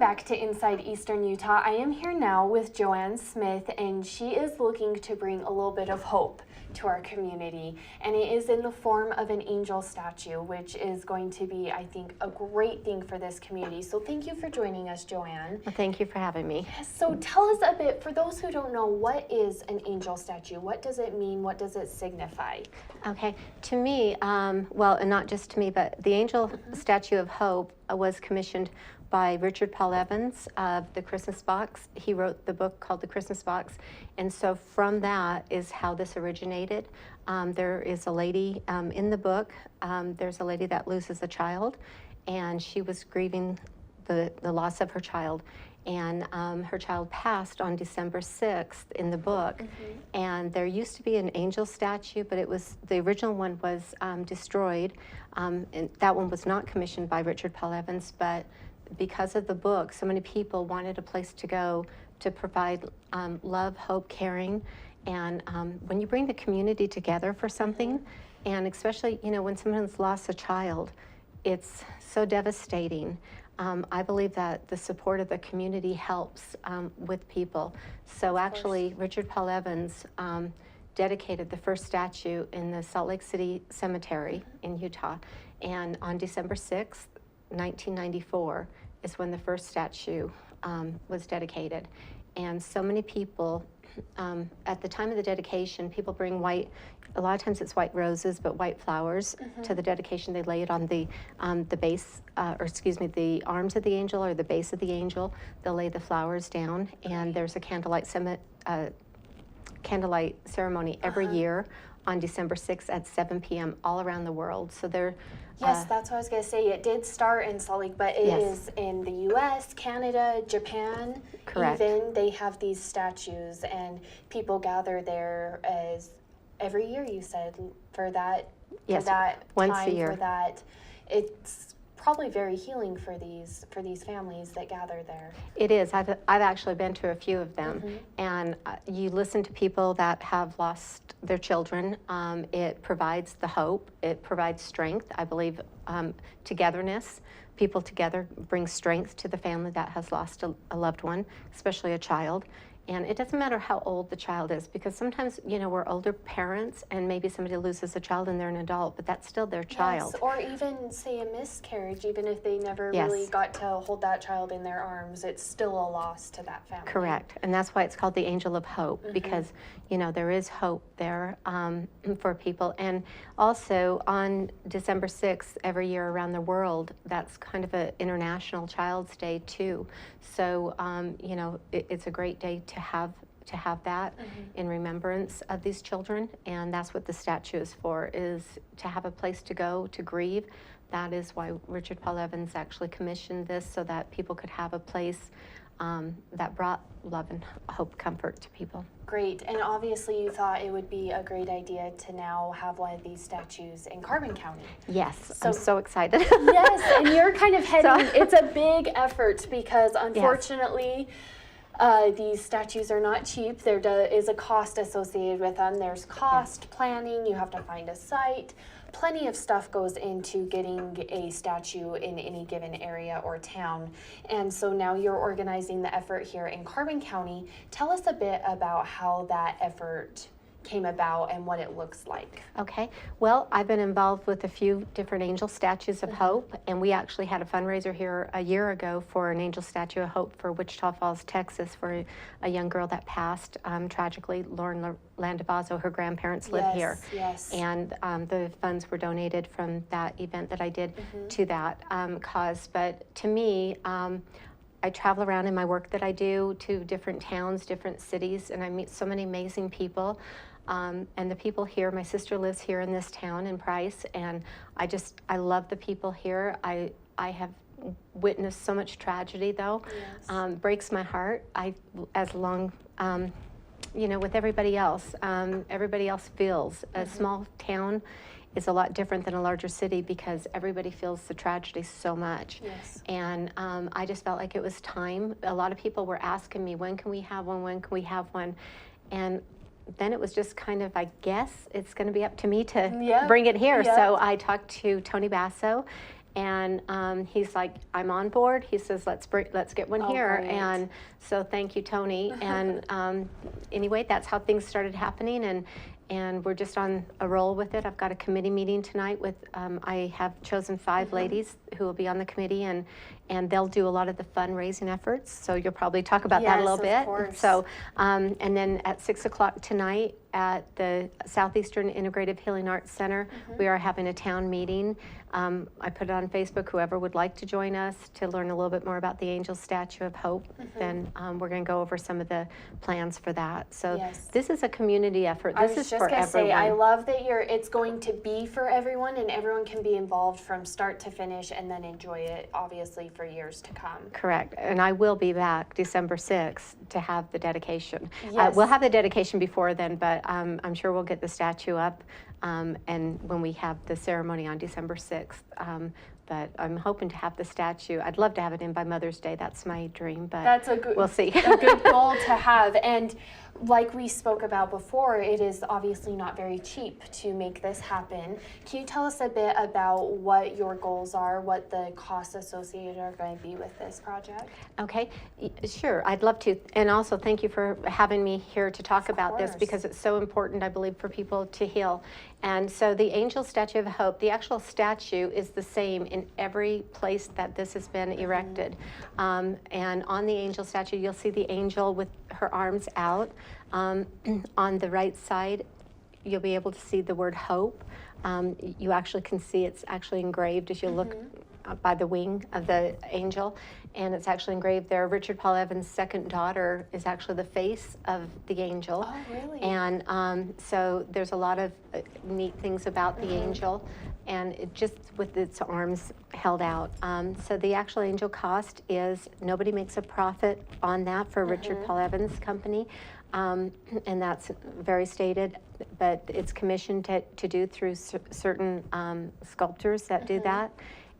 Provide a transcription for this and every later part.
back to Inside Eastern Utah. I am here now with Joanne Smith, and she is looking to bring a little bit of hope to our community, and it is in the form of an angel statue, which is going to be, I think, a great thing for this community. So thank you for joining us, Joanne. Well, thank you for having me. So tell us a bit, for those who don't know, what is an angel statue? What does it mean? What does it signify? Okay, to me, well, and not just to me, but the Angel Statue of Hope was commissioned by Richard Paul Evans of the Christmas Box. He wrote the book called The Christmas Box, and so from that is how this originated. There is a lady in the book, there's a lady that loses a child, and she was grieving the loss of her child. And her child passed on December 6th in the book. And there used to be an angel statue, but the original one was destroyed. And that one was not commissioned by Richard Paul Evans, but because of the book, so many people wanted a place to go to provide love, hope, caring. And when you bring the community together for something, and especially, you know, when someone's lost a child, it's so devastating. I believe that the support of the community helps with people. So actually, Richard Paul Evans dedicated the first statue in the Salt Lake City Cemetery in Utah. And on December 6th, 1994 is when the first statue was dedicated. And so many people, at the time of the dedication, people bring white, a lot of times it's white roses, but white flowers to the dedication. They lay it on the base, or excuse me, the arms of the angel or the base of the angel. They'll lay the flowers down, and there's a candlelight ceremony every year on December 6th at 7 p.m. all around the world. So they're Yes, that's what I was going to say. It did start in Salt Lake, but it is in the U.S., Canada, Japan. Correct. Even they have these statues, and people gather there as every year. You said for that. Yes, for that once time, a year. For that, it's probably very healing for these families that gather there. It is. I've actually been to a few of them, and you listen to people that have lost their children. It provides the hope. It provides strength. I believe togetherness. People together bring strength to the family that has lost a loved one, especially a child. And it doesn't matter how old the child is, because sometimes, you know, we're older parents and maybe somebody loses a child and they're an adult, but that's still their child. Yes, or even, say, a miscarriage, even if they never really got to hold that child in their arms, it's still a loss to that family. Correct, and that's why it's called the Angel of Hope, because, you know, there is hope there for people. And also on December 6th, every year around the world, that's kind of an International Child's Day too. So, you know, it's a great day to have that in remembrance of these children, and that's what the statue is for, is to have a place to go to grieve. That is why Richard Paul Evans actually commissioned this, so that people could have a place that brought love and hope, comfort to people. Great, and obviously you thought it would be a great idea to now have one of these statues in Carbon County. Yes, I'm so excited. Yes, and you're kind of heading, it's a big effort, because unfortunately, these statues are not cheap. There is a cost associated with them. There's cost, planning, you have to find a site. Plenty of stuff goes into getting a statue in any given area or town. And so now you're organizing the effort here in Carbon County. Tell us a bit about how that effort came about and what it looks like. Okay, well, I've been involved with a few different angel statues of hope, and we actually had a fundraiser here a year ago for an angel statue of hope for Wichita Falls, Texas, for a young girl that passed tragically. Lauren Landavazo, her grandparents live here. Yes. And the funds were donated from that event that I did to that cause. But to me, I travel around in my work that I do to different towns, different cities, and I meet so many amazing people. And the people here, my sister lives here in this town in Price, and I love the people here. I have witnessed so much tragedy, though. Breaks my heart. You know, with everybody else feels. A small town is a lot different than a larger city, because everybody feels the tragedy so much. And I just felt like it was time. A lot of people were asking me, when can we have one, when can we have one? And then it was just kind of, I guess it's going to be up to me to bring it here. So I talked to Tony Basso, And he's like, I'm on board. He says, let's get one here. Great. And so thank you, Tony. And anyway, that's how things started happening. And we're just on a roll with it. I've got a committee meeting tonight with, I have chosen 5 ladies who will be on the committee, and they'll do a lot of the fundraising efforts. So you'll probably talk about that a little bit. Of course. So, and then at 6 o'clock tonight at the Southeastern Integrative Healing Arts Center, we are having a town meeting. I put it on Facebook, whoever would like to join us to learn a little bit more about the Angel Statue of Hope, then we're going to go over some of the plans for that. So this is a community effort. This is for everyone. Say, I love that it's going to be for everyone, and everyone can be involved from start to finish and then enjoy it, obviously, for years to come. Correct. And I will be back December 6th to have the dedication. Yes. We'll have the dedication before then, but I'm sure we'll get the statue up and when we have the ceremony on December 6th. But I'm hoping to have the statue. I'd love to have it in by Mother's Day. That's my dream, but we'll see. A good goal to have. And like we spoke about before, it is obviously not very cheap to make this happen. Can you tell us a bit about what your goals are, what the costs associated are going to be with this project? Okay, sure, I'd love to. And also thank you for having me here to talk about this, because it's so important, I believe, for people to heal. And so the Angel Statue of Hope, the actual statue is the same in every place that this has been erected. And on the angel statue, you'll see the angel with her arms out. On the right side, you'll be able to see the word hope. You actually can see it's actually engraved as you look by the wing of the angel, and it's actually engraved there. Richard Paul Evans' second daughter is actually the face of the angel. Oh, really? And so there's a lot of neat things about the angel, and it just with its arms held out. So the actual angel cost is, nobody makes a profit on that for Richard Paul Evans' company. And that's very stated, but it's commissioned to do through certain sculptors that do that.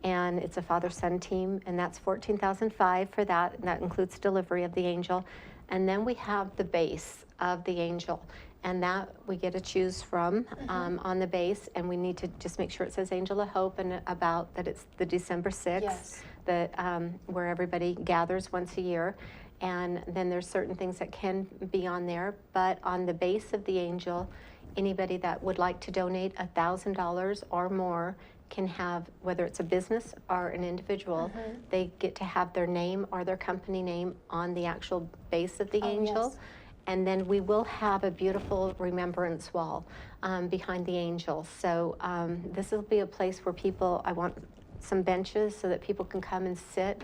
And it's a father-son team, and that's $14,500 for that, and that includes delivery of the angel. And then we have the base of the angel, and that we get to choose from on the base, and we need to just make sure it says Angel of Hope and about that it's the December 6th, where everybody gathers once a year. And then there's certain things that can be on there, but on the base of the angel, anybody that would like to donate $1,000 or more can have, whether it's a business or an individual, they get to have their name or their company name on the actual base of the angel. And then we will have a beautiful remembrance wall behind the angel. So this will be a place where people, I want some benches so that people can come and sit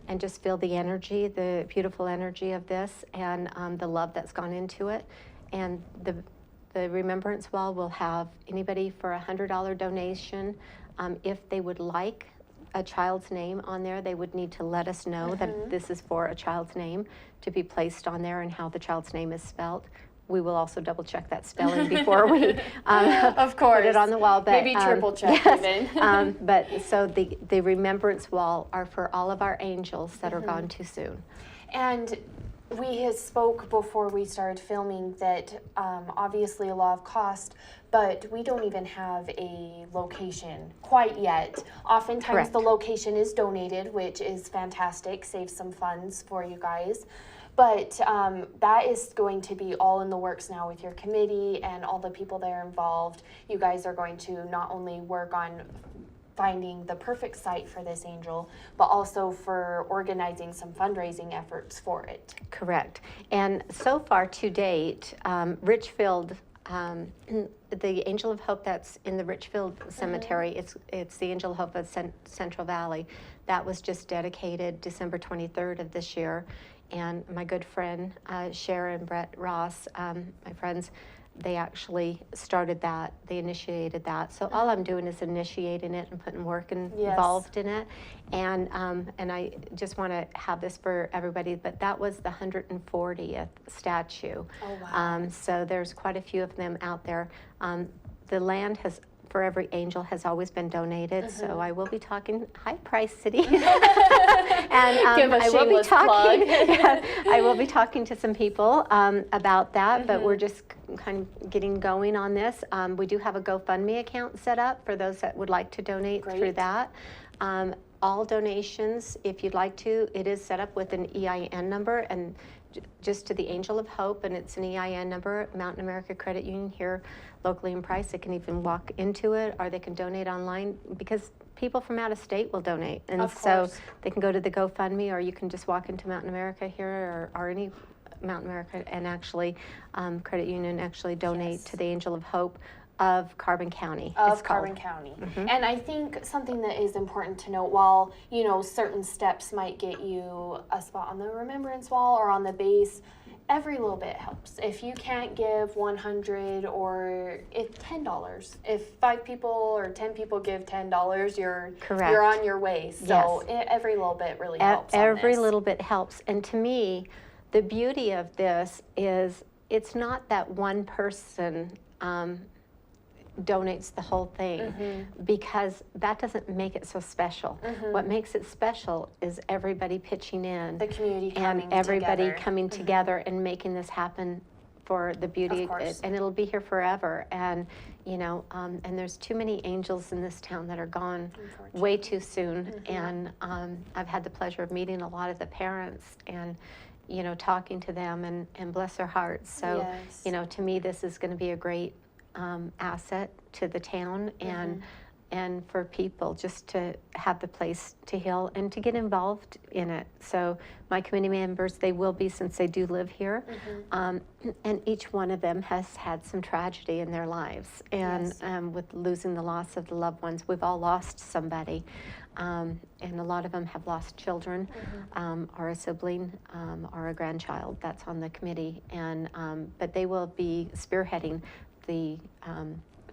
and just feel the energy, the beautiful energy of this, and the love that's gone into it. And the remembrance wall will have anybody for a $100 donation. If they would like a child's name on there, they would need to let us know that this is for a child's name to be placed on there and how the child's name is spelled. We will also double check that spelling before we of course. put it on the wall. But, maybe triple check even. But so the remembrance wall are for all of our angels that are gone too soon. And we had spoke before we started filming that obviously a lot of cost, but we don't even have a location quite yet. Oftentimes the location is donated, which is fantastic, saves some funds for you guys. But that is going to be all in the works now with your committee and all the people that are involved. You guys are going to not only work on finding the perfect site for this angel, but also for organizing some fundraising efforts for it. Correct. And so far to date, Richfield, the Angel of Hope that's in the Richfield Cemetery, it's the Angel of Hope of Central Valley. That was just dedicated December 23rd of this year. And my good friend, Sharon Brett Ross, my friends, they actually started that, they initiated that. So all I'm doing is initiating it and putting work involved in it. And I just want to have this for everybody, but that was the 140th statue. Oh, wow. So there's quite a few of them out there. The land has, for every angel, has always been donated. So I will be talking, hi Price City. And give a I will be talking, I will be talking to some people about that, but we're just kind of getting going on this. We do have a GoFundMe account set up for those that would like to donate through that. All donations, if you'd like to, it is set up with an EIN number and just to the Angel of Hope, and it's an EIN number, Mountain America Credit Union here locally in Price. They can even walk into it, or they can donate online, because people from out of state will donate. And Of so course. they can go to the GoFundMe, or you can just walk into Mountain America here or any Mountain America and actually, credit union actually donate Yes. to the Angel of Hope of Carbon County. Of it's called. Carbon County. And I think something that is important to note, while, you know, certain steps might get you a spot on the remembrance wall or on the base, every little bit helps. If you can't give 100 or if $10, if 5 people or 10 people give $10, Correct. you're on your way. So Yes. every little bit really helps. on Every this. little bit helps. And to me, the beauty of this is it's not that one person donates the whole thing, because that doesn't make it so special. What makes it special is everybody pitching in, The community and coming everybody together. coming together and making this happen for the beauty, Of course. and it'll be here forever. And you know, and there's too many angels in this town that are gone way too soon. And I've had the pleasure of meeting a lot of the parents and, you know, talking to them, and bless their hearts. So, Yes. you know, to me, this is going to be a great asset to the town, and for people just to have the place to heal and to get involved in it. So my community members, they will be, since they do live here, and each one of them has had some tragedy in their lives. And Yes. with losing the loss of the loved ones, we've all lost somebody. And a lot of them have lost children, or a sibling, or a grandchild that's on the committee. And but they will be spearheading the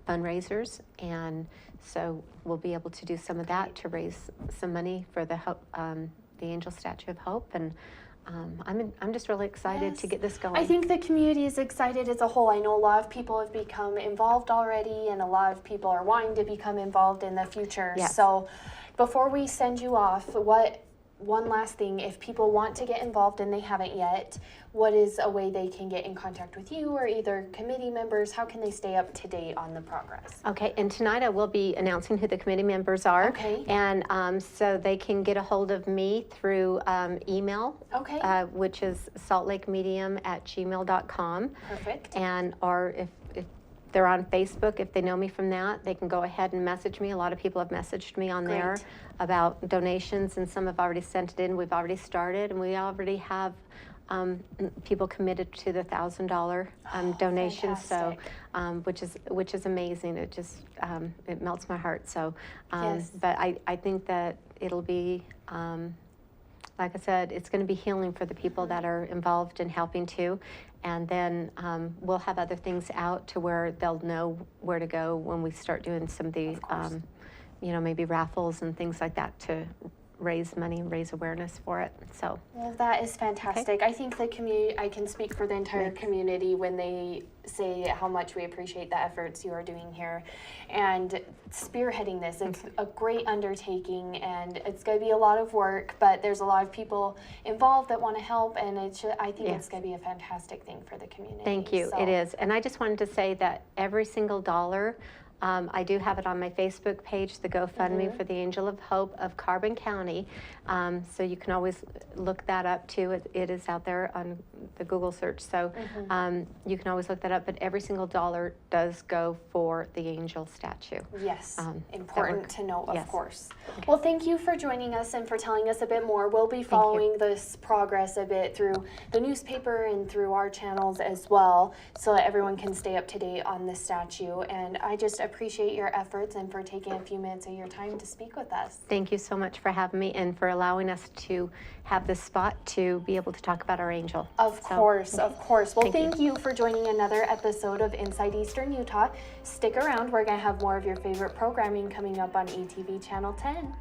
fundraisers, and so we'll be able to do some of that to raise some money for the Angel Statue of Hope. And I'm just really excited to Yes. get this going. I think the community is excited as a whole. I know a lot of people have become involved already, and a lot of people are wanting to become involved in the future. Yes. So before we send you off, one last thing, if people want to get involved and they haven't yet, what is a way they can get in contact with you or either committee members? How can they stay up to date on the progress? Okay, and tonight I will be announcing who the committee members are. Okay. And so they can get a hold of me through email, Okay. Which is saltlakemedium@gmail.com. Perfect. And or if they're on Facebook, if they know me from that, they can go ahead and message me. A lot of people have messaged me on there Great. about donations, and some have already sent it in. We've already started, and we already have people committed to the $1,000 donation. So, which is amazing. It just it melts my heart. So, Yes. but I think that it'll be. Like I said, it's going to be healing for the people that are involved in helping too. And then we'll have other things out to where they'll know where to go when we start doing some of the, you know, maybe raffles and things like that to raise money and raise awareness for it. So, Well, that is fantastic. I think the community, I can speak for the entire community when they say how much we appreciate the efforts you are doing here and spearheading this. It's a great undertaking, and it's going to be a lot of work, but there's a lot of people involved that want to help, and I think it's going to be a fantastic thing for the community. thank you. So- It is. And I just wanted to say that every single dollar, I do have it on my Facebook page, the GoFundMe for the Angel of Hope of Carbon County. So you can always look that up too. It is out there on the Google search. So you can always look that up. But every single dollar does go for the angel statue. Yes, that important work. to know, of Yes. course. Well, thank you for joining us and for telling us a bit more. We'll be following this progress a bit through the newspaper and through our channels as well, so that everyone can stay up to date on the statue. And I just appreciate your efforts and for taking a few minutes of your time to speak with us. Thank you so much for having me and for allowing us to have this spot to be able to talk about our angel. Of So, course, of course. Well, Thank you. thank you for joining another episode of Inside Eastern Utah. Stick around, we're going to have more of your favorite programming coming up on ETV Channel 10.